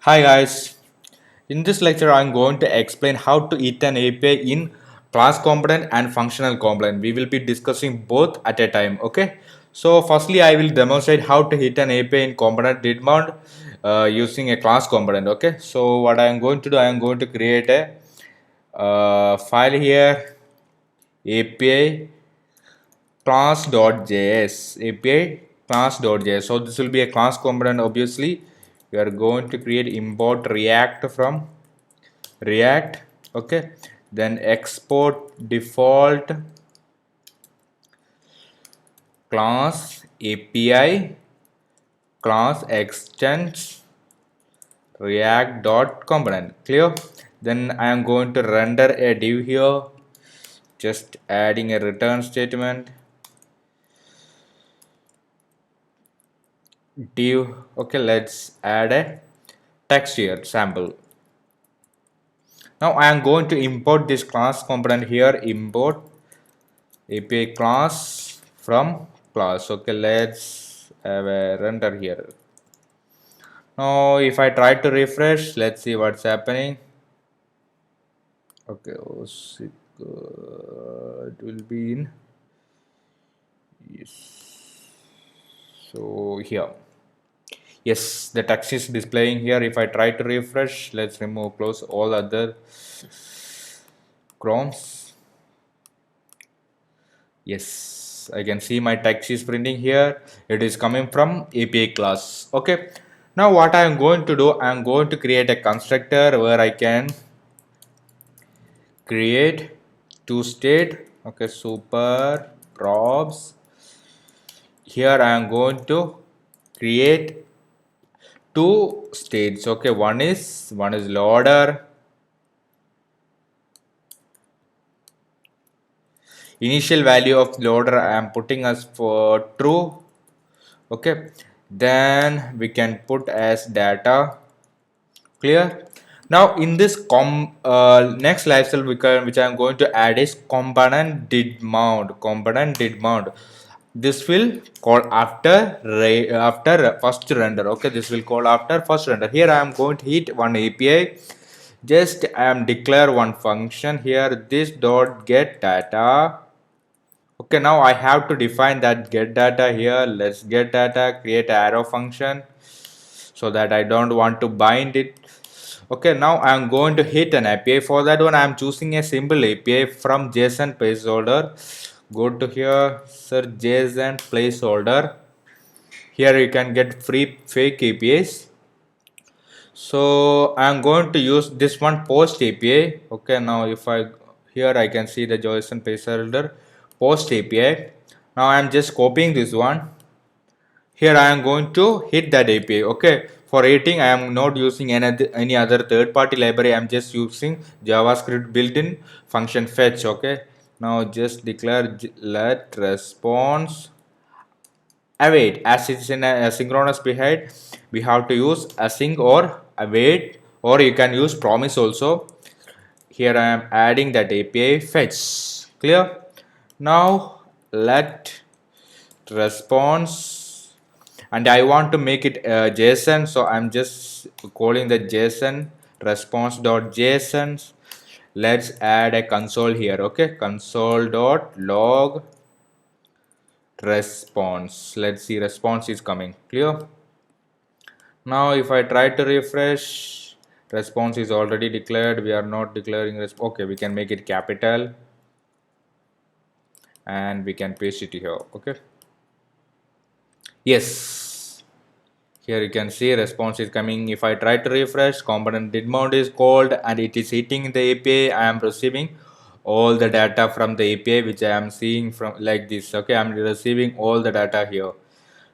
Hi guys, in this lecture I am going to explain how to hit an API in class component and functional component. We will be discussing both at a time. Okay, so firstly I will demonstrate how to hit an API in component did mount using a class component. Okay, so what I am going to do, I am going to create a file here, API class.js, API class.js. So this will be a class component. Obviously we are going to create import react from react. Okay, then export default class API class extends react dot component. Clear? Then I am going to render a div here, just adding a return statement div. Okay, let's add a text here sample. Now I am going to import this class component here, import API class from class. Okay, let's have a render here. Now if I try to refresh, let's see what's happening. Okay, it will be in, yes, so here, yes, the text is displaying here. If I try to refresh, let's close all other chromes. Yes, I can see my text is printing here. It is coming from API class. Okay, now what I am going to do, I am going to create a constructor where I can create two state. Okay, super props. Here I am going to create two states. Okay, one is loader. Initial value of loader I am putting as for true. Okay, then we can put as data. Clear? Now in this next lifestyle which I am going to add is component did mount. Component did mount. This will call after first render. Okay, this will call after first render. Here I am going to hit one API. Just I am declare one function here. This dot get data. Okay, now I have to define that get data here. Let's get data, create arrow function so that I don't want to bind it. Okay, now I'm going to hit an API. For that one, I'm choosing a simple API from JSON placeholder. Go to here, search JSON placeholder. Here you can get free fake APIs. So I'm going to use this one post API. Okay, now if I here I can see the JSON placeholder post API. Now I'm just copying this one. Here I am going to hit that API. Okay, for hitting I am not using any other third-party library. I am just using JavaScript built-in function fetch. Okay, now just declare let response await. As it's in a asynchronous behavior, we have to use async or await, or you can use promise also. Here I am adding that API fetch. Clear? Now let response, and I want to make it JSON, so I'm just calling the JSON response.json. Let's add a console here. Okay, console.log response. Let's see, response is coming. Clear? Now if I try to refresh, response is already declared. We are not declaring okay, we can make it capital and we can paste it here. Okay, yes, here you can see response is coming. If I try to refresh, component did mount is called and it is hitting the API. I am receiving all the data from the API which I am seeing from like this. Okay, I am receiving all the data here.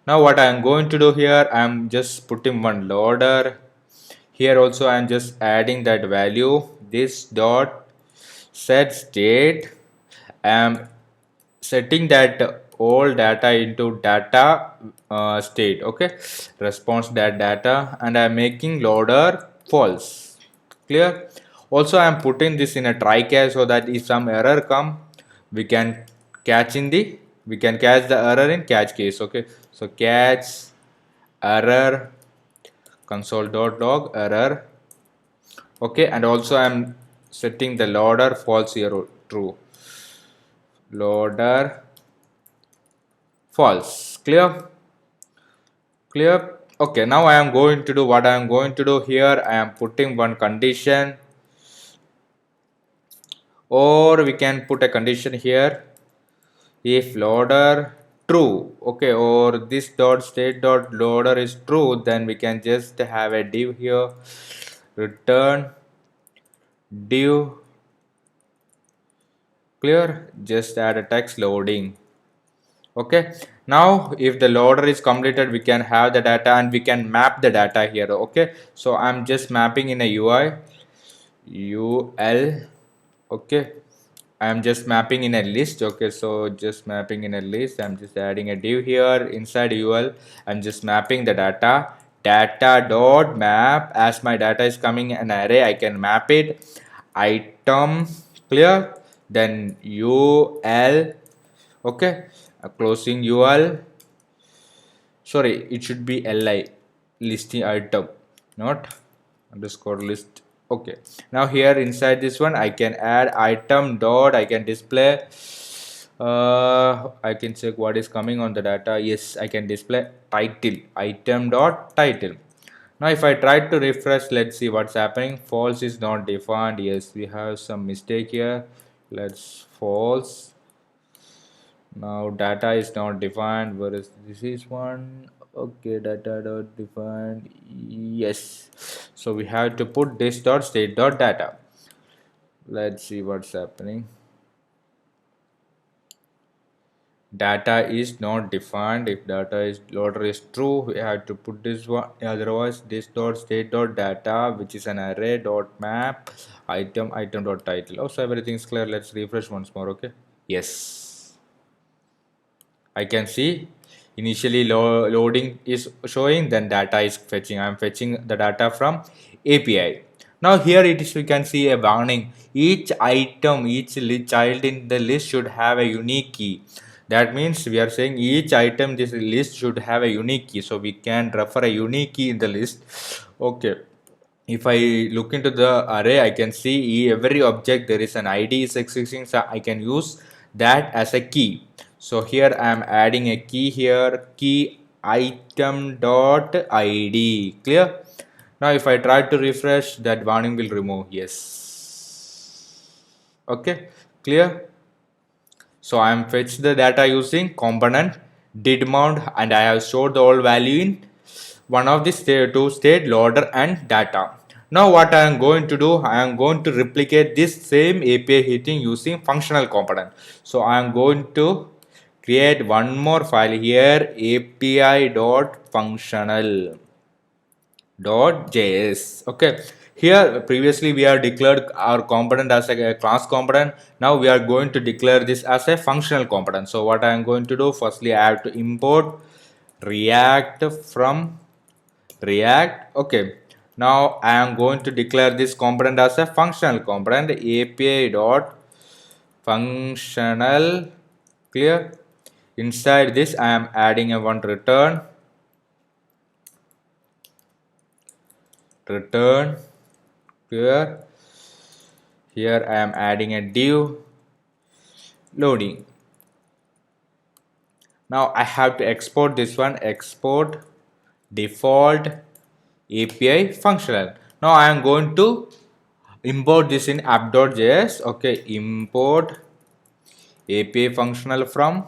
Now what I am going to do here, I am just putting one loader. Here also I am just adding that value, this dot set state. I am setting that all data into data state. Okay, response that data, and I am making loader false. Clear? Also I am putting this in a try catch so that if some error come, we can catch the error in catch case. Okay, so catch error console.log error. Okay, and also I'm setting the loader false here, true. Loader false. Clear. Okay, now I am going to do what I am going to do here. I am putting one condition, or we can put a condition here. If loader true, okay, or this dot state dot loader is true, then we can just have a div here, return div. Clear. Just add a text loading. Okay, now if the loader is completed, we can have the data and we can map the data here. Okay, so I'm just mapping in a UI ul. Okay, I'm just mapping in a list. Okay, so just mapping in a list. I'm just adding a div here inside ul. I'm just mapping the data dot map. As my data is coming an array, I can map it item. Clear. Then ul. Okay, closing ul. Sorry, it should be li, listing item, not underscore list. Okay, now here inside this one I can add item dot, I can display, I can check what is coming on the data. Yes, I can display title, item dot title. Now if I try to refresh, let's see what's happening. False is not defined. Yes, we have some mistake here. Let's false. Now data is not defined. Where is this is one? Okay, data dot defined. Yes, so we have to put this dot state dot data. Let's see what's happening. Data is not defined. If data is loader is true, we have to put this one. Otherwise, this dot state dot data, which is an array dot map item dot title. Oh, so everything is clear. Let's refresh once more. Okay. Yes, I can see initially loading is showing, then data is fetching. I'm fetching the data from API. Now here it is, we can see a warning. Each item, each child in the list should have a unique key. That means we are saying each item this list should have a unique key. So we can refer a unique key in the list. Okay. If I look into the array, I can see every object there is an ID is existing, so I can use that as a key. So here I am adding a key here, key item dot ID. Clear. Now if I try to refresh, that warning will remove. Yes. Okay, clear. So I am fetched the data using component did mount, and I have stored the old value in one of the two state loader and data. Now what I am going to do, I am going to replicate this same API hitting using functional component. So I am going to create one more file here, api.functional.js. Okay, here previously we have declared our component as a class component. Now we are going to declare this as a functional component. So what I am going to do, firstly I have to import React from React. Okay, now I am going to declare this component as a functional component, API dot functional. Clear. Inside this I am adding a one return clear. Here I am adding a div loading. Now I have to export this one, export default API functional. Now I am going to import this in app.js. Okay, import API functional from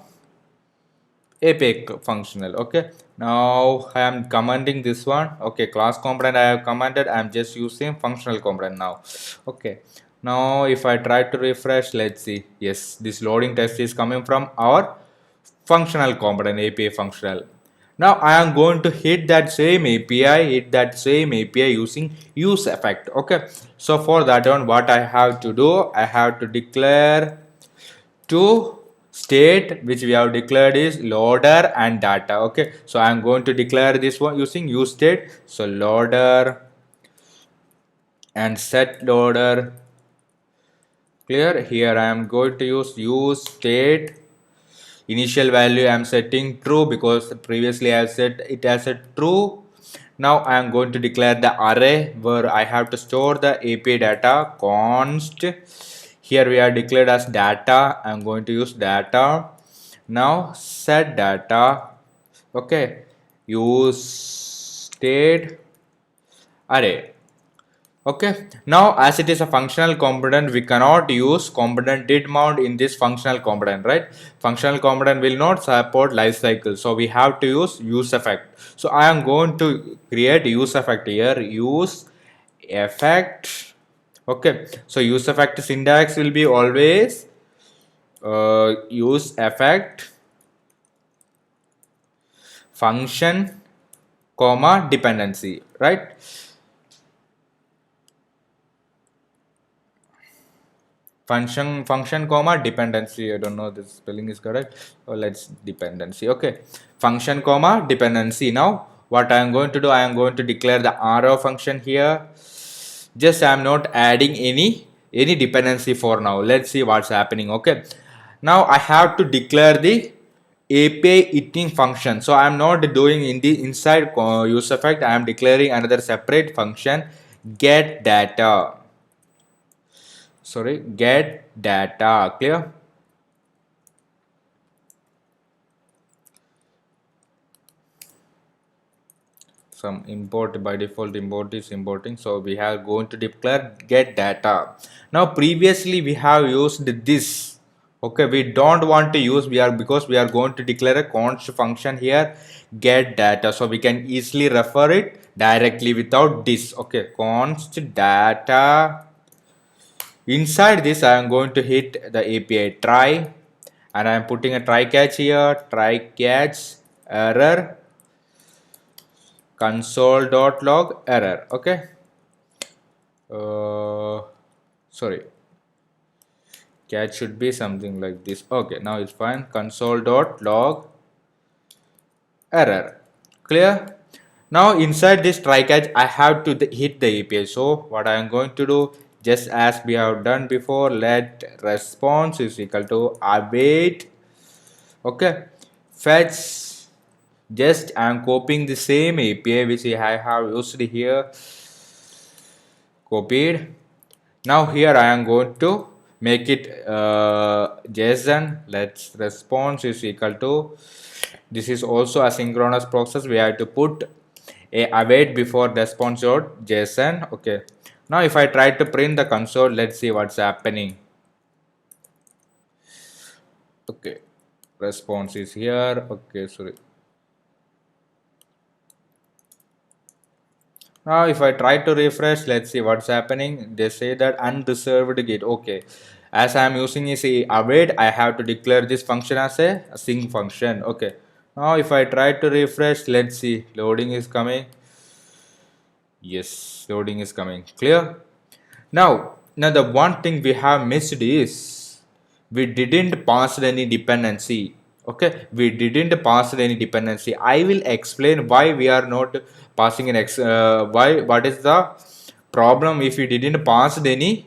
API functional. Okay, now I am commenting this one. Okay, class component I have commented. I am just using functional component now. Okay, now if I try to refresh, let's see. Yes, this loading test is coming from our functional component, API functional. Now I am going to hit that same API using use effect. Okay, so for that one, what I have to do, I have to declare two state which we have declared is loader and data. Okay, so I am going to declare this one using use state. So loader and set loader. Clear. Here I am going to use state. Initial value I am setting true because previously I have set it as a true. Now I am going to declare the array where I have to store the API data const. Here we are declared as data. I am going to use data. Now set data. Okay. Use state array. Okay, now as it is a functional component, we cannot use component did mount in this functional component, right? Functional component will not support lifecycle, so we have to use effect. So I am going to create use effect here. Use effect. Okay, so use effect syntax will be always use effect function comma dependency, right? Function comma dependency. I don't know this spelling is correct. So let's dependency. Okay, function comma dependency. Now what I am going to do, I am going to declare the arrow function here. Just I am not adding any dependency for now. Let's see what's happening. Okay, now I have to declare the API eating function. So I am not doing in the inside use effect. I am declaring another separate function, get data. Sorry, get data. Clear? Some import, by default import is importing, so we are going to declare get data. Now previously we have used this. Okay, we don't want to use, because we are going to declare a const function here, get data, so we can easily refer it directly without this. Okay, const data. Inside this I am going to hit the API try, and I am putting a try catch here, try catch error console.log error. Okay, sorry, catch should be something like this. Okay, now it's fine, console.log error. Clear? Now inside this try catch I have to hit the API. So what I am going to do, just as we have done before, let response is equal to await. Okay, fetch. Just I am copying the same API which I have used here, copied. Now here I am going to make it JSON. Let's response is equal to, this is also a synchronous process, we have to put a await before response.json. Okay, now if I try to print the console, let's see what's happening. Okay, response is here. Okay, sorry. Now if I try to refresh, let's see what's happening. They say that unreserved git. Okay, as I am using is a await, I have to declare this function as a sync function. Okay, now if I try to refresh, let's see, loading is coming. Yes, loading is coming. Clear? Now the one thing we have missed is we didn't pass any dependency. Okay, we didn't pass any dependency. I will explain why we are not passing an what is the problem if we didn't pass any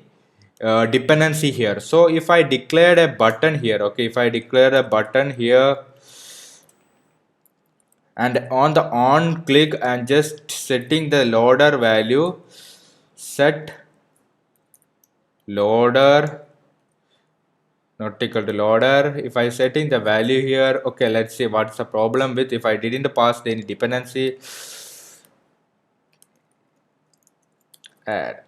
dependency here. So if I declared a button here, okay, if I declare a button here, and on the on click and just setting the loader value, set loader not equal to loader. If I setting the value here, okay, let's see what's the problem with if I didn't pass any dependency. Add.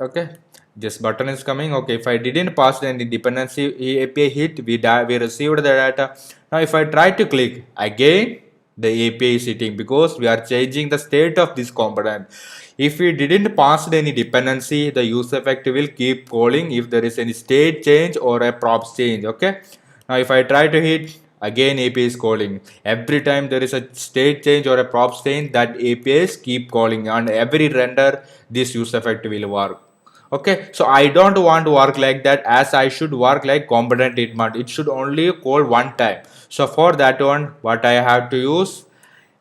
Okay, this button is coming. Okay, if I didn't pass any dependency API hit, we received the data. Now if I try to click again, the API is hitting because we are changing the state of this component. If we didn't pass any dependency, the use effect will keep calling if there is any state change or a props change. Okay, now if I try to hit again, API is calling. Every time there is a state change or a props change, that APIs keep calling, and every render this use effect will work. Okay, so I don't want to work like that, as I should work like component demand. It should only call one time. So for that one, what I have to use,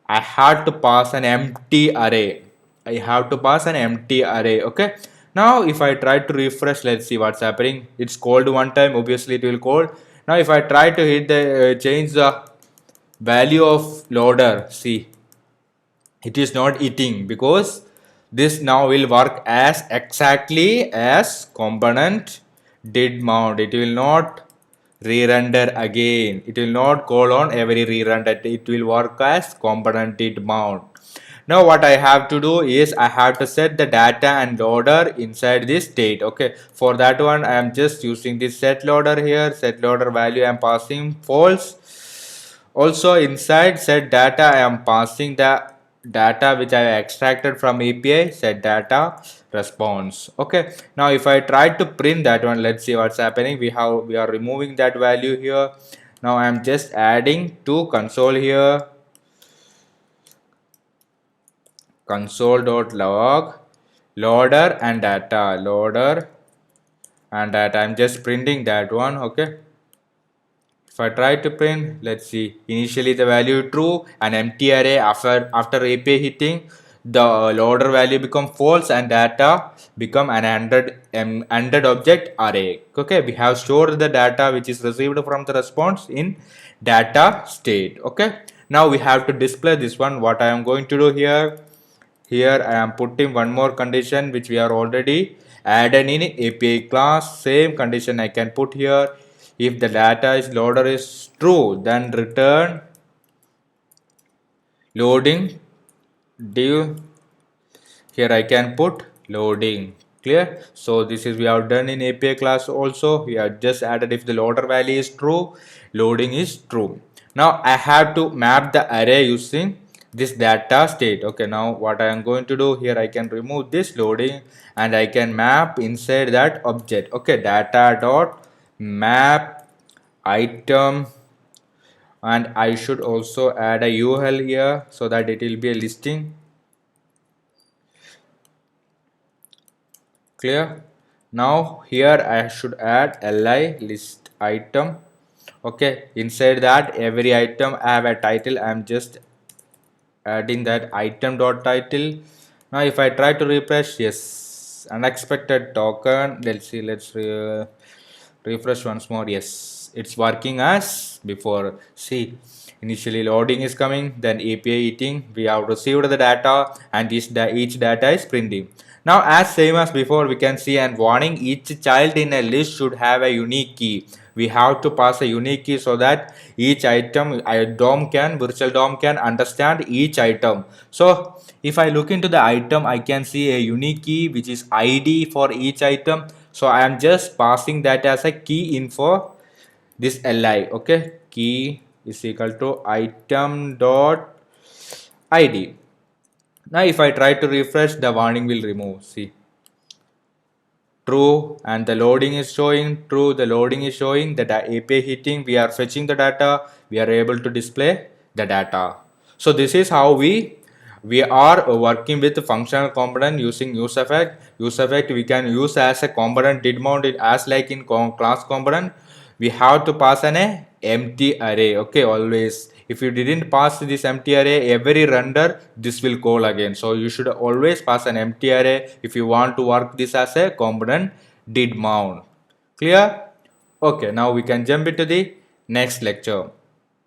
I have to pass an empty array. I have to pass an empty array. Okay, now if I try to refresh, let's see what's happening. It's called one time, obviously it will call. Now if I try to hit the change the value of loader, see, it is not eating, because this now will work as exactly as component did mount. It will not re-render again. It will not call on every re-render. It will work as component did mount. Now what I have to do is I have to set the data and loader inside this state. Okay, for that one I am just using this set loader here. Set loader value I am passing false. Also inside set data I am passing the data which I extracted from API set data response. Okay, now if I try to print that one, let's see what's happening. We are removing that value here. Now I am just adding to console here, console.log loader and data, loader and data. I'm just printing that one. Okay, if I try to print, let's see, initially the value true and empty array. After API hitting, the loader value become false and data become an ANDed object array. Okay, we have stored the data which is received from the response in data state. Okay, now we have to display this one. What I am going to do here, I am putting one more condition which we are already added in API class. Same condition I can put here. If the data is loader is true, then return loading div. Here I can put loading. Clear? So this is we have done in API class also. We have just added if the loader value is true, loading is true. Now I have to map the array using this data state. Okay, now what I am going to do here, I can remove this loading and I can map inside that object. Okay, data dot map item, and I should also add a UL here so that it will be a listing. Clear? Now here I should add li list item. Okay, inside that every item I have a title. I am just adding that item dot title. Now if I try to refresh, yes, unexpected token. Let's see, refresh once more. Yes, it's working as before. See, initially loading is coming, then API eating. We have received the data and each data is printing. Now as same as before, we can see and warning, each child in a list should have a unique key. We have to pass a unique key so that each item virtual DOM can understand each item. So if I look into the item, I can see a unique key which is ID for each item. So I am just passing that as a key info this li. Okay, key is equal to item dot id. Now if I try to refresh, the warning will remove. See, true, and the loading is showing true. The loading is showing that API hitting. We are fetching the data. We are able to display the data. So this is how we are working with the functional component using use effect. Use effect we can use as a component did mount it as like in class component. We have to pass an empty array. Okay, always. If you didn't pass this empty array, every render this will call again. So you should always pass an empty array if you want to work this as a component did mount. Clear? Okay, now we can jump into the next lecture.